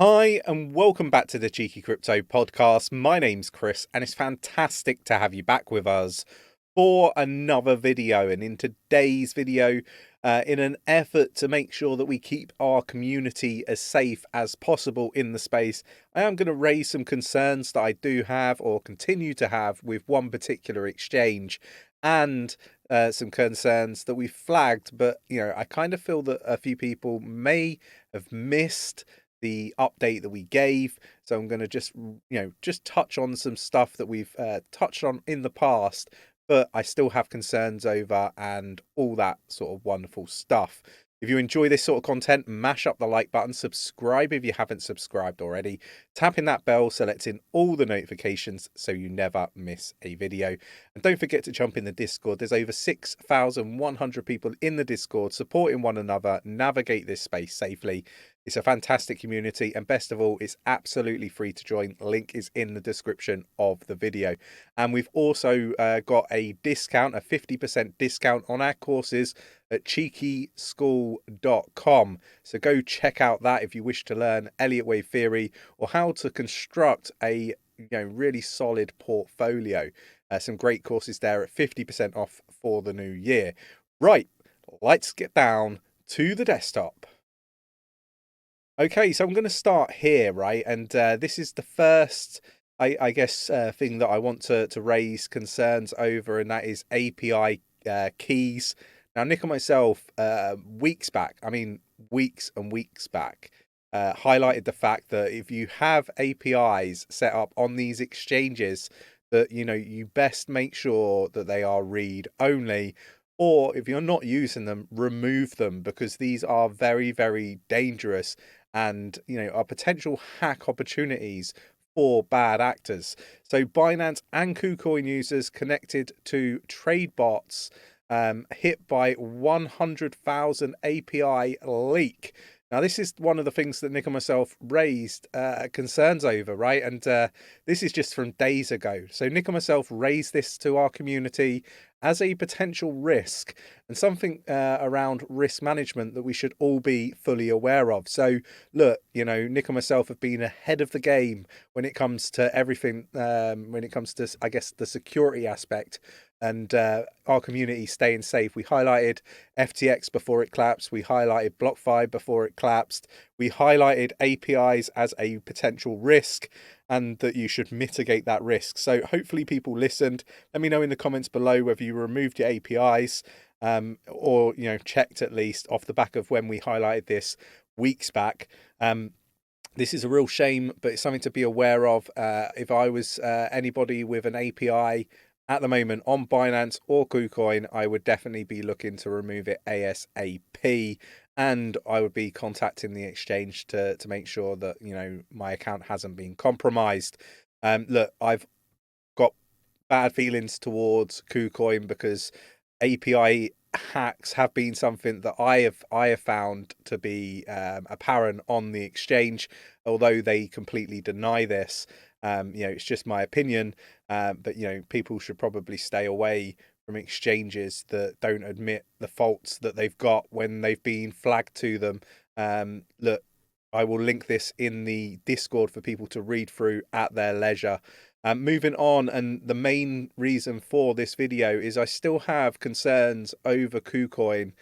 Hi, and welcome back to the Cheeky Crypto podcast. My name's Chris, and it's fantastic to have you back with us for another video. And in today's video, in an effort to make sure that we keep our community as safe as possible in the space, I am going to raise some concerns that I do have or continue to have with one particular exchange, and some concerns that we flagged. But, I kind of feel that a few people may have missed the update that we gave. So I'm going to just touch on some stuff that we've touched on in the past, but I still have concerns over and all that sort of wonderful stuff. If you enjoy this sort of content, mash up the like button, subscribe if you haven't subscribed already, tapping that bell, selecting all the notifications so you never miss a video. And don't forget to jump in the Discord. There's over 6,100 people in the Discord supporting one another, navigate this space safely. It's a fantastic community, and best of all, it's absolutely free to join. Link is in the description of the video. And we've also got a discount, a 50% discount on our courses at 𝗕𝗘𝗪𝗔𝗥𝗘.com. So go check out that if you wish to learn Elliott wave theory or how to construct a really solid portfolio. Some great courses there at 50% off for the new year. Right, let's get down to the desktop. Okay, so I'm going to start here, right? And this is the first, I guess, thing that I want to raise concerns over, and that is API keys. Now, Nick and myself, weeks and weeks back, highlighted the fact that if you have APIs set up on these exchanges, that, you best make sure that they are read only. Or if you're not using them, remove them, because these are very, very dangerous and are potential hack opportunities for bad actors. So Binance and Kucoin users connected to trade bots hit by 100,000 API leak. Now, this is one of the things that Nick and myself raised concerns over, right? And this is just from days ago. So Nick and myself raised this to our community as a potential risk and something around risk management that we should all be fully aware of. So look, Nick and myself have been ahead of the game when it comes to everything, when it comes to, I guess, the security aspect and our community staying safe. We highlighted FTX before it collapsed. We highlighted BlockFi before it collapsed. We highlighted APIs as a potential risk and that you should mitigate that risk. So hopefully people listened. Let me know in the comments below whether you removed your APIs or, checked at least off the back of when we highlighted this weeks back. This is a real shame, but it's something to be aware of. If I was anybody with an API at the moment on Binance or Kucoin, I would definitely be looking to remove it ASAP. And I would be contacting the exchange to make sure that, my account hasn't been compromised. Look, I've got bad feelings towards Kucoin because API hacks have been something that I have found to be apparent on the exchange, although they completely deny this. It's just my opinion, but people should probably stay away from exchanges that don't admit the faults that they've got when they've been flagged to them. Look, I will link this in the Discord for people to read through at their leisure. Moving on, and the main reason for this video is I still have concerns over Kucoin.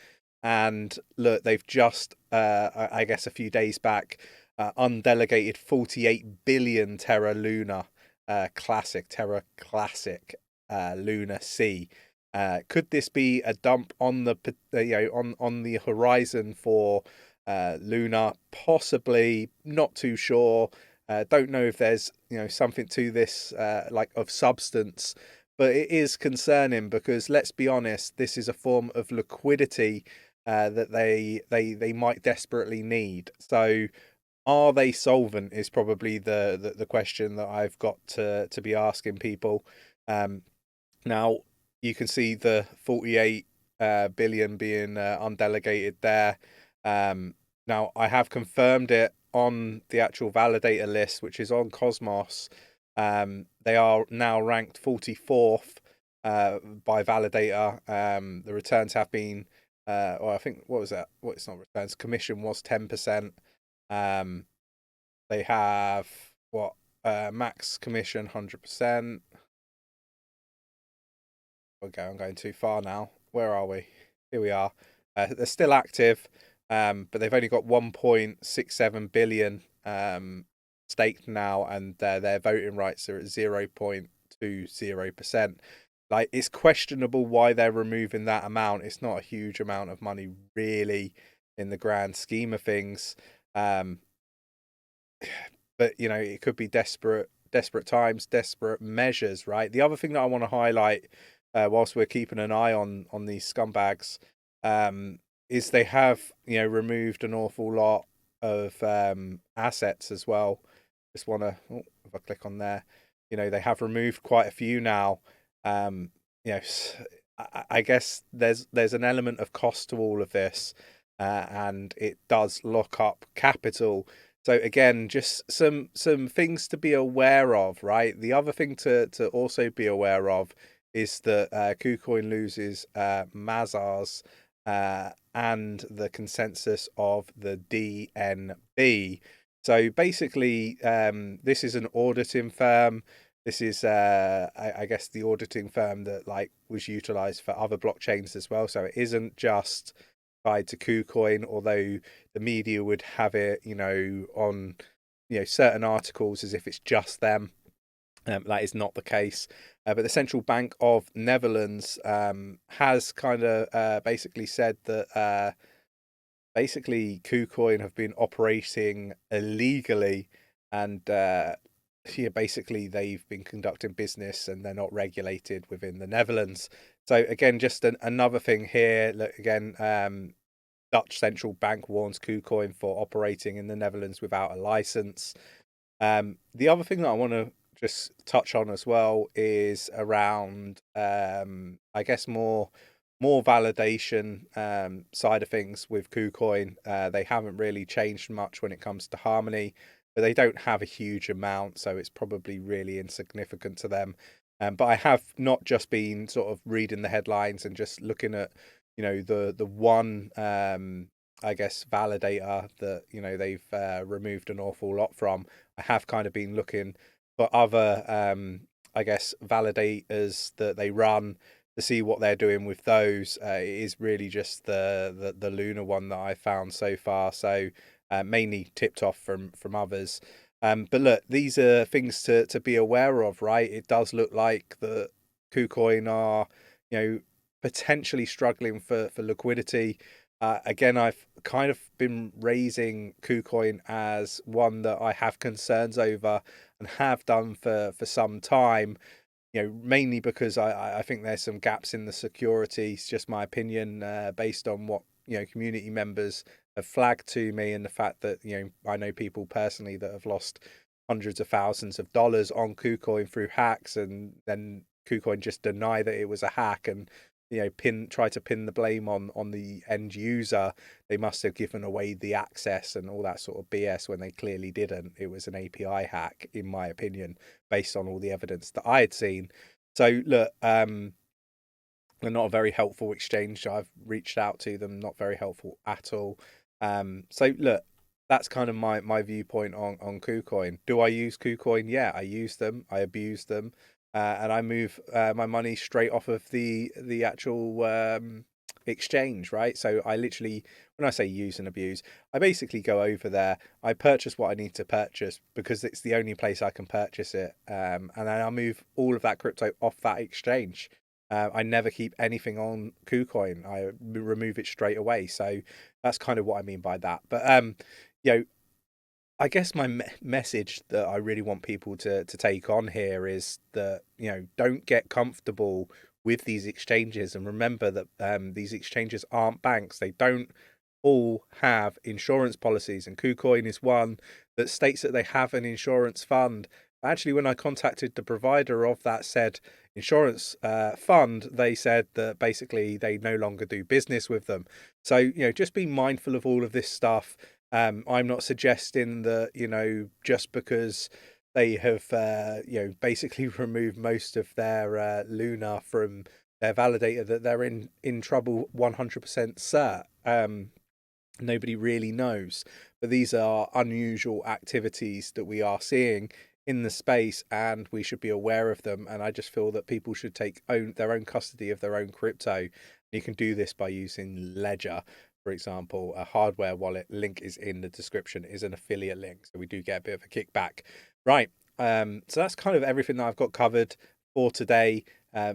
And look, they've just, I guess a few days back, undelegated 48 billion Terra Luna Classic Luna C. Could this be a dump on the on the horizon for Luna? Possibly, not too sure. Don't know if there's something to this like of substance, but it is concerning because let's be honest, this is a form of liquidity that they might desperately need. So are they solvent is probably the question that I've got to be asking people. Now you can see the 48 billion being undelegated there. Now I have confirmed it on the actual validator list, which is on Cosmos. They are now ranked 44th by validator. The returns have been, or I think, what was that? What, it's not returns. Commission was 10%. They have what? Max commission 100%. Okay, I'm going too far now. Where are we? Here we are. They're still active, but they've only got 1.67 billion staked now, and their voting rights are at 0.20%. Like, it's questionable why they're removing that amount. It's not a huge amount of money, really, in the grand scheme of things. But it could be desperate times, desperate measures, right? The other thing that I want to highlight, whilst we're keeping an eye on these scumbags, is they have removed an awful lot of assets as well. Just want to, if I click on there, they have removed quite a few now. I guess there's an element of cost to all of this, and it does lock up capital. So again, just some things to be aware of, right? The other thing to also be aware of is that Kucoin loses 𝗲𝗂𝗪 and the consensus of the DNB. So basically, this is an auditing firm. This is, I guess, the auditing firm that was utilized for other blockchains as well. So it isn't just tied to Kucoin, although the media would have it, on certain articles as if it's just them. That is not the case. But the Central Bank of Netherlands has kind of basically said that basically Kucoin have been operating illegally, and basically they've been conducting business and they're not regulated within the Netherlands. So again, just another thing here. Look, again, Dutch central bank warns Kucoin for operating in the Netherlands without a license. The other thing that I want to just touch on as well is around, I guess, more validation side of things with Kucoin. They haven't really changed much when it comes to Harmony, but they don't have a huge amount, so it's probably really insignificant to them. But I have not just been sort of reading the headlines and just looking at the one I guess validator that they've removed an awful lot from. I have kind of been looking for other I guess validators that they run to see what they're doing with those. It is really just the Luna one that I found so far, so mainly tipped off from others. But look, these are things to be aware of, right? It does look like the Kucoin are potentially struggling for liquidity. Again, I've kind of been raising Kucoin as one that I have concerns over and have done for some time, mainly because I think there's some gaps in the security. It's just my opinion, based on what community members have flagged to me, and the fact that I know people personally that have lost hundreds of thousands of dollars on Kucoin through hacks, and then Kucoin just deny that it was a hack and try to pin the blame on the end user. They must have given away the access and all that sort of BS when they clearly didn't. It was an API hack, in my opinion, based on all the evidence that I had seen. So look, they're not a very helpful exchange. I've reached out to them, not very helpful at all. So look, that's kind of my viewpoint on Kucoin. Do I use Kucoin? Yeah, I use them. I abuse them. And I move my money straight off of the actual exchange, right? So I literally, when I say use and abuse, I basically go over there, I purchase what I need to purchase because it's the only place I can purchase it, and then I move all of that crypto off that exchange. I never keep anything on Kucoin. I remove it straight away. So that's kind of what I mean by that. But I guess my message that I really want people to take on here is that, don't get comfortable with these exchanges, and remember that these exchanges aren't banks. They don't all have insurance policies, and KuCoin is one that states that they have an insurance fund. Actually, when I contacted the provider of that said insurance fund, they said that basically they no longer do business with them. So, just be mindful of all of this stuff. I'm not suggesting that, just because they have, basically removed most of their Luna from their validator, that they're in trouble 100% cert. Nobody really knows, but these are unusual activities that we are seeing in the space, and we should be aware of them. And I just feel that people should take their own custody of their own crypto. You can do this by using Ledger, for example. A hardware wallet link is in the description, is an affiliate link, so we do get a bit of a kickback. Right, so that's kind of everything that I've got covered for today.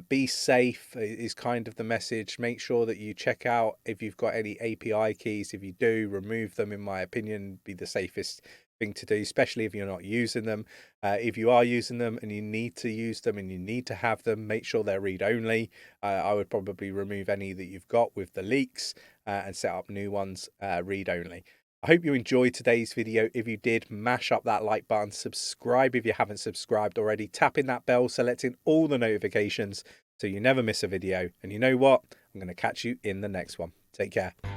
Be safe is kind of the message. Make sure that you check out if you've got any API keys. If you do, remove them, in my opinion, be the safest thing to do, especially if you're not using them. If you are using them and you need to use them and you need to have them, make sure they're read-only. I would probably remove any that you've got with the leaks and set up new ones read-only. I hope you enjoyed today's video. If you did, mash up that like button, subscribe if you haven't subscribed already, tapping that bell, selecting all the notifications so you never miss a video. And you know what? I'm going to catch you in the next one. Take care.